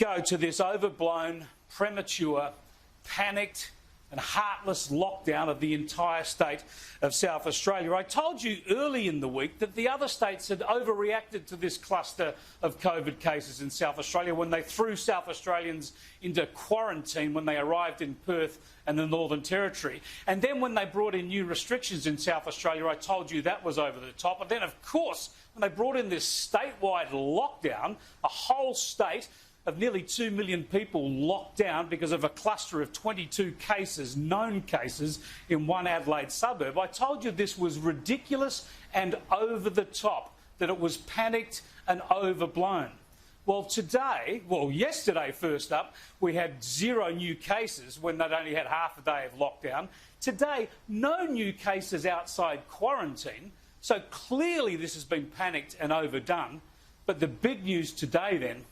go to this overblown, premature, panicked and heartless lockdown of the entire state of South Australia. I told you early in the week that the other states had overreacted to this cluster of COVID cases in South Australia when they threw South Australians into quarantine when they arrived in Perth and the Northern Territory. And then when they brought in new restrictions in South Australia, I told you that was over the top. And then, of course, when they brought in this statewide lockdown, a whole state of nearly 2 million people locked down because of a cluster of 22 cases, known cases, in one Adelaide suburb. I told you this was ridiculous and over the top, that it was panicked and overblown. Well, yesterday, first up, we had 0 new cases when they'd only had half a day of lockdown. Today, no new cases outside quarantine. So clearly this has been panicked and overdone. But the big news today, then,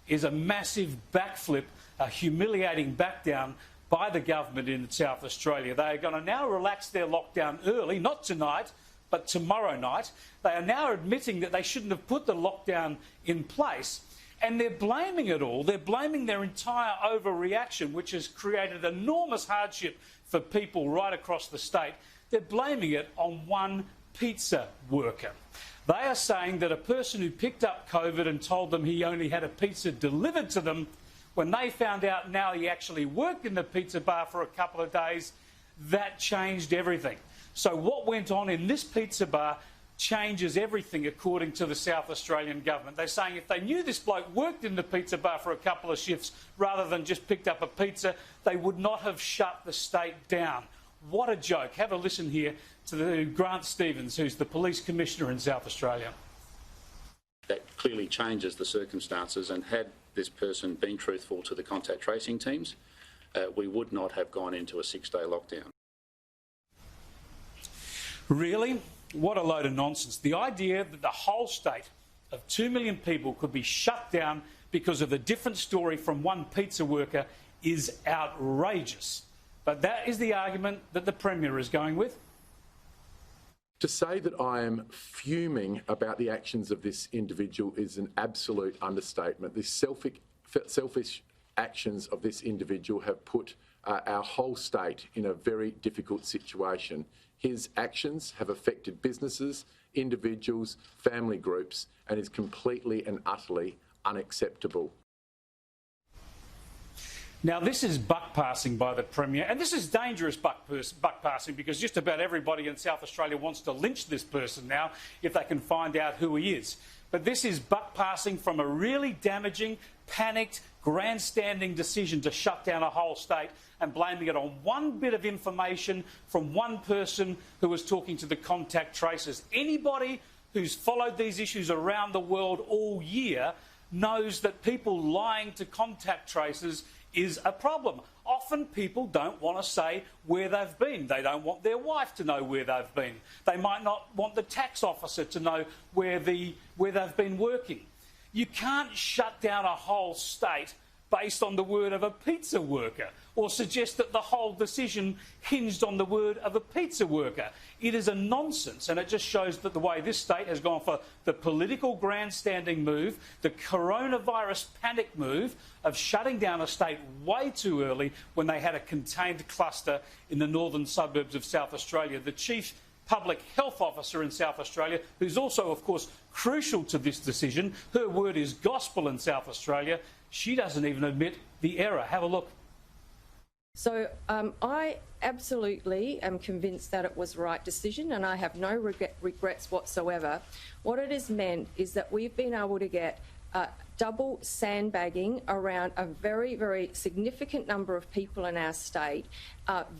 is a massive backflip, a humiliating backdown by the government in South Australia. They are going to now relax their lockdown early, not tonight, but tomorrow night. They are now admitting that they shouldn't have put the lockdown in place. And they're blaming it all. They're blaming their entire overreaction, which has created enormous hardship for people right across the state. They're blaming it on one pizza worker. They are saying that a person who picked up COVID and told them he only had a pizza delivered to them, when they found out now he actually worked in the pizza bar for a couple of days, that changed everything. So what went on in this pizza bar changes everything, according to the South Australian government. They're saying if they knew this bloke worked in the pizza bar for a couple of shifts rather than just picked up a pizza, they would not have shut the state down. What a joke. Have a listen here to Grant Stevens, who's the Police Commissioner in South Australia. That clearly changes the circumstances, and had this person been truthful to the contact tracing teams, we would not have gone into a 6-day lockdown. Really? What a load of nonsense. The idea that the whole state of 2 million people could be shut down because of a different story from one pizza worker is outrageous. But that is the argument that the Premier is going with. To say that I am fuming about the actions of this individual is an absolute understatement. The selfish actions of this individual have put our whole state in a very difficult situation. His actions have affected businesses, individuals, family groups, and is completely and utterly unacceptable. Now, this is buck-passing by the Premier, and this is dangerous buck-passing because just about everybody in South Australia wants to lynch this person now if they can find out who he is. But this is buck-passing from a really damaging, panicked, grandstanding decision to shut down a whole state and blaming it on one bit of information from one person who was talking to the contact tracers. Anybody who's followed these issues around the world all year knows that people lying to contact tracers is a problem. Often people don't want to say where they've been. They don't want their wife to know where they've been. They might not want the tax officer to know where they've been working. You can't shut down a whole state based on the word of a pizza worker or suggest that the whole decision hinged on the word of a pizza worker. It is a nonsense, and it just shows that the way this state has gone for the political grandstanding move, the coronavirus panic move of shutting down a state way too early when they had a contained cluster in the northern suburbs of South Australia. The Chief Public Health Officer in South Australia, who's also, of course, crucial to this decision, her word is gospel in South Australia, she doesn't even admit the error. Have a look. So I absolutely am convinced that it was the right decision, and I have no regrets whatsoever. What it has meant is that we've been able to get double sandbagging around a very, very significant number of people in our state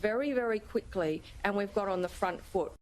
very, very quickly, and we've got on the front foot.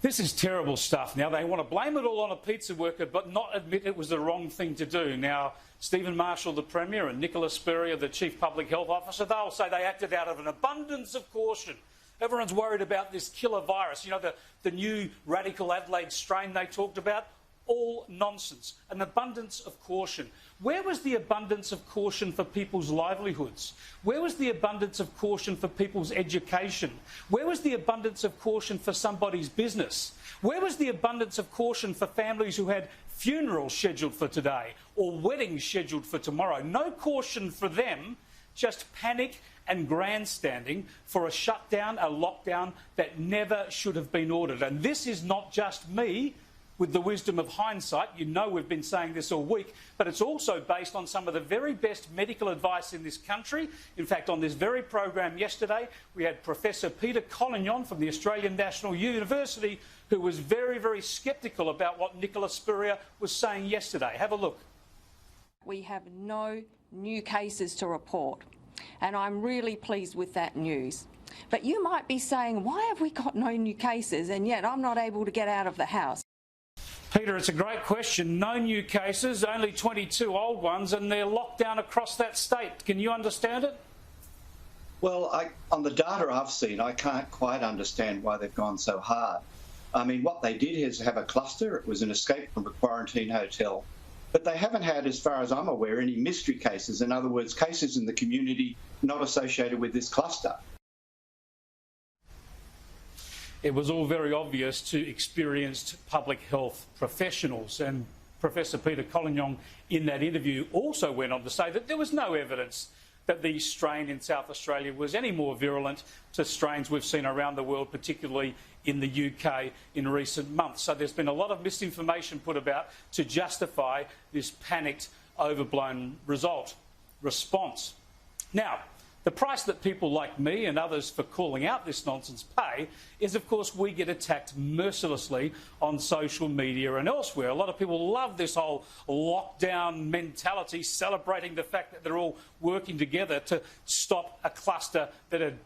This is terrible stuff. Now, they want to blame it all on a pizza worker but not admit it was the wrong thing to do. Now, Stephen Marshall, the Premier, and Nicola Spurrier, the Chief Public Health Officer, they'll say they acted out of an abundance of caution. Everyone's worried about this killer virus, you know, the new radical Adelaide strain they talked about. All nonsense. An abundance of caution. Where was the abundance of caution for people's livelihoods? Where was the abundance of caution for people's education? Where was the abundance of caution for somebody's business? Where was the abundance of caution for families who had funerals scheduled for today or weddings scheduled for tomorrow. No caution for them, just panic and grandstanding for a shutdown, a lockdown that never should have been ordered. And this is not just me with the wisdom of hindsight. You know we've been saying this all week, but it's also based on some of the very best medical advice in this country. In fact, on this very program yesterday, we had Professor Peter Collignon from the Australian National University, who was very, very sceptical about what Nicola Spurrier was saying yesterday. Have a look. We have no new cases to report, and I'm really pleased with that news. But you might be saying, why have we got no new cases and yet I'm not able to get out of the house? Peter, it's a great question. No new cases, only 22 old ones, and they're locked down across that state. Can you understand it? Well, on the data I've seen, I can't quite understand why they've gone so hard. I mean, what they did is have a cluster. It was an escape from a quarantine hotel. But they haven't had, as far as I'm aware, any mystery cases. In other words, cases in the community not associated with this cluster. It was all very obvious to experienced public health professionals, and Professor Peter Collignon in that interview also went on to say that there was no evidence that the strain in South Australia was any more virulent to strains we've seen around the world, particularly in the UK in recent months. So there's been a lot of misinformation put about to justify this panicked, overblown response. Now, the price that people like me and others for calling out this nonsense pay is, of course, we get attacked mercilessly on social media and elsewhere. A lot of people love this whole lockdown mentality, celebrating the fact that they're all working together to stop a cluster that had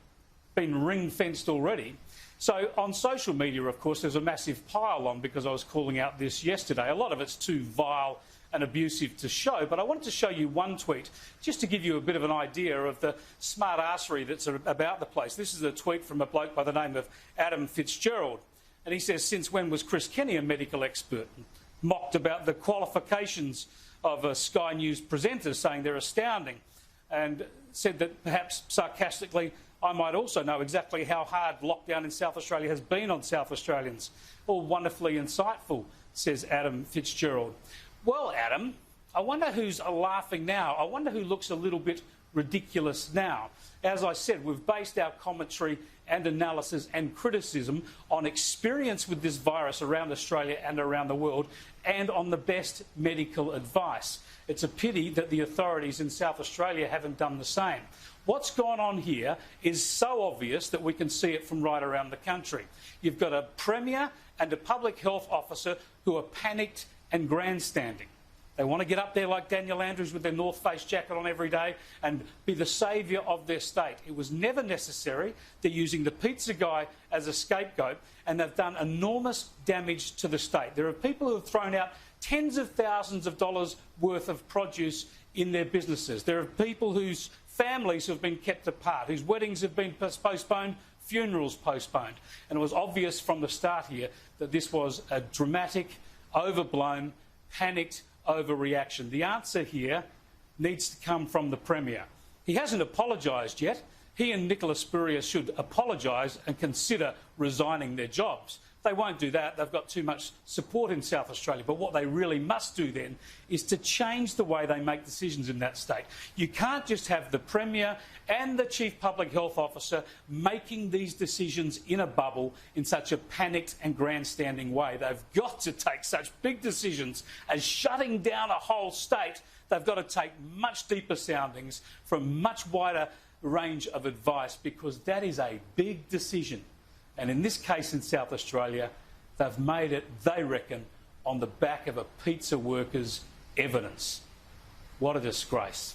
been ring-fenced already. So on social media, of course, there's a massive pile-on because I was calling out this yesterday. A lot of it's too vile and abusive to show, but I wanted to show you one tweet just to give you a bit of an idea of the smart arsery that's about the place. This is a tweet from a bloke by the name of Adam Fitzgerald, and he says, since when was Chris Kenny a medical expert? Mocked about the qualifications of a Sky News presenter, saying they're astounding, and said that perhaps sarcastically, I might also know exactly how hard lockdown in South Australia has been on South Australians. All wonderfully insightful, says Adam Fitzgerald. Well, Adam, I wonder who's laughing now. I wonder who looks a little bit ridiculous now. As I said, we've based our commentary and analysis and criticism on experience with this virus around Australia and around the world, and on the best medical advice. It's a pity that the authorities in South Australia haven't done the same. What's gone on here is so obvious that we can see it from right around the country. You've got a Premier and a public health officer who are panicked and grandstanding. They want to get up there like Daniel Andrews with their North Face jacket on every day and be the saviour of their state. It was never necessary. They're using the pizza guy as a scapegoat, and they've done enormous damage to the state. There are people who have thrown out tens of thousands of dollars worth of produce in their businesses. There are people whose families have been kept apart, whose weddings have been postponed, funerals postponed. And it was obvious from the start here that this was a dramatic, overblown, panicked overreaction. The answer here needs to come from the Premier. He hasn't apologised yet. He and Nicola Spurrier should apologise and consider resigning their jobs. They won't do that. They've got too much support in South Australia. But what they really must do then is to change the way they make decisions in that state. You can't just have the Premier and the Chief Public Health Officer making these decisions in a bubble in such a panicked and grandstanding way. They've got to take such big decisions as shutting down a whole state. They've got to take much deeper soundings from much wider range of advice, because that is a big decision. And in this case in South Australia, they've made it, they reckon, on the back of a pizza worker's evidence. What a disgrace.